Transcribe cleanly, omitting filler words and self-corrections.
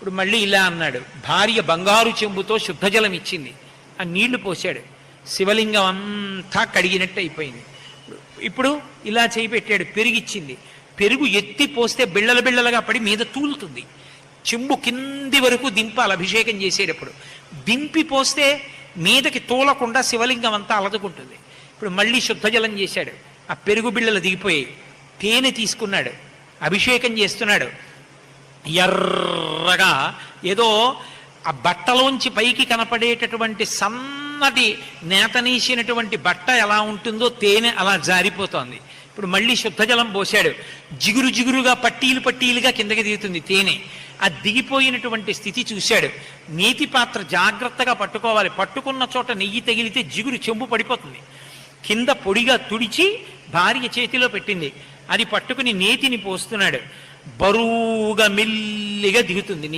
ఇప్పుడు మళ్ళీ ఇలా అన్నాడు. భార్య బంగారు చెంబుతో శుద్ధజలం ఇచ్చింది. ఆ నీళ్లు పోశాడు. శివలింగం అంతా కడిగినట్టు అయిపోయింది. ఇప్పుడు ఇలా చేయి పెట్టాడు. పెరుగిచ్చింది. పెరుగు ఎత్తి పోస్తే బిళ్ళల బిళ్ళలుగా పడి మీద తూలుతుంది. చెంబు కింది వరకు దింపాలి అభిషేకం చేసేటప్పుడు. దింపి పోస్తే మీదకి తూలకుండా శివలింగం అంతా అలదుకుంటుంది. ఇప్పుడు మళ్ళీ శుద్ధజలం చేశాడు. ఆ పెరుగు బిళ్ళలు దిగిపోయాయి. తేనె తీసుకున్నాడు. అభిషేకం చేస్తున్నాడు. ఎర్రగా ఏదో ఆ బట్టలోంచి పైకి కనపడేటటువంటి సన్నటి నేతనీసినటువంటి బట్ట ఎలా ఉంటుందో తేనె అలా జారిపోతోంది. ఇప్పుడు మళ్ళీ శుద్ధజలం పోశాడు. జిగురు జిగురుగా పట్టీలు పట్టీలుగా కిందకి దిగుతుంది తేనె. ఆ దిగిపోయినటువంటి స్థితి చూశాడు. నేతి పాత్ర జాగ్రత్తగా పట్టుకోవాలి. పట్టుకున్న చోట నెయ్యి తగిలితే జిగురు చెంబు పడిపోతుంది. కింద పొడిగా తుడిచి భార్య చేతిలో పెట్టింది. అది పట్టుకుని నేతిని పోస్తున్నాడు. బరువుగా మెల్లిగా దిగుతుంది.